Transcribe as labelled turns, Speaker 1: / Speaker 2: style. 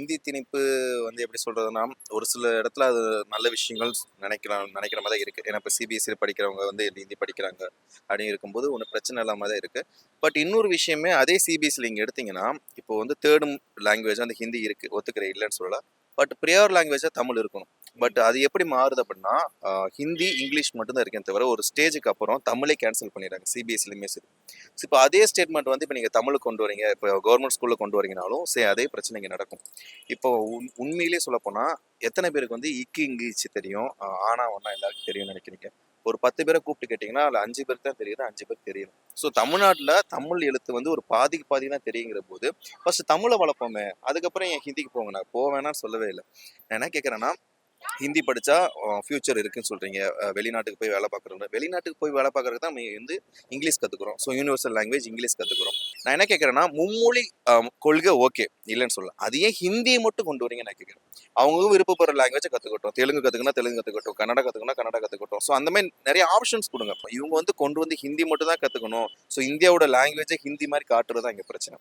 Speaker 1: ஹிந்தி திணிப்பு வந்து எப்படி சொல்றதுன்னா, ஒரு சில இடத்துல அது நல்ல விஷயங்கள் நினைக்கிற மாரி தான் இருக்கு. ஏன்னா இப்ப சிபிஎஸ்சில படிக்கிறவங்க வந்து ஹிந்தி படிக்கிறாங்க. அப்படின்னு இருக்கும்போது ஒண்ணும் பிரச்சனை இல்லாம தான் இருக்கு. பட் இன்னொரு விஷயமே அதே சிபிஎஸ்சில நீங்க எடுத்தீங்கன்னா, இப்போ வந்து 3 லாங்குவேஜ் அந்த ஹிந்தி இருக்கு. ஒத்துக்கிறேன் இல்லன்னு சொல்லல. பட் பிரையர் லாங்குவேஜா தமிழ் இருக்கணும். பட் அது எப்படி மாறுது அப்படின்னா, ஹிந்தி, இங்கிலீஷ் மட்டும் தான் இருக்கே தவிர, ஒரு ஸ்டேஜுக்கு அப்புறம் தமிழே கேன்சல் பண்ணிடுறாங்க. சிபிஎஸ்சிலயுமே சரி. இப்போ அதே ஸ்டேட்மெண்ட் வந்து இப்போ நீங்கள் தமிழுக்கு கொண்டு வரீங்க, இப்போ கவர்மெண்ட் ஸ்கூலில் கொண்டு வரீங்கனாலும் சரி அதே பிரச்சனை இங்கே நடக்கும். இப்போ உண்மையிலேயே சொல்லப்போனால் எத்தனை பேருக்கு வந்து இங்கிலீஷ் தெரியும், ஆனா ஒன்றா எல்லாருக்கும் தெரியும்னு நினைக்கிறீங்க? ஒரு 10 பேரை கூப்பிட்டு கேட்டிங்கன்னா அதில் 5 பேருக்கு தான் தெரியுது, 5 பேருக்கு தெரியும். ஸோ தமிழ்நாட்டில் தமிழ் எழுத்து வந்து ஒரு பாதிக்கு பாதி தான் தெரியுங்கிற போது ஃபர்ஸ்ட் தமிழை வளர்ப்போமே, அதுக்கப்புறம் என் ஹிந்திக்கு போங்க. நான் போவேனான்னு சொல்லவே இல்லை. நான் என்ன கேட்குறேன்னா, ஹிந்தி படித்தா ஃப்யூச்சர் இருக்குன்னு சொல்கிறீங்க. வெளிநாட்டுக்கு போய் வேலை பார்க்குறோம். வெளிநாட்டுக்கு போய் வேலை பார்க்குறதுக்கு தான் நம்ம வந்து இங்கிலீஷ் கற்றுக்குறோம். ஸோ யூனிவர்சல் லாங்குவேஜ் இங்கிலீஷ் கற்றுக்குறோம். நான் என்ன கேட்குறேன்னா, மும்மொழி கொள்கை ஓகே இல்லைன்னு சொல்லலாம். அது ஏன் ஹிந்தியை மட்டும் கொண்டு வரீங்கன்னு நான் கேட்குறேன். அவங்க விருப்பப்படுற லாங்குவேஜை கற்றுக்கட்டும். தெலுங்கு கற்றுக்குனா தெலுங்கு கற்றுக்கட்டும். கன்னடா கற்றுக்குனா கன்னடா கற்றுக்கட்டும். ஸோ அந்த மாதிரி நிறைய ஆப்ஷன்ஸ் கொடுங்க. இவங்க வந்து கொண்டு வந்து ஹிந்தி மட்டும் தான் கற்றுக்கணும். ஸோ இந்தியாவோட லாங்குவேஜை ஹிந்தி மாதிரி காட்டுறது தான் இங்கே பிரச்சனை.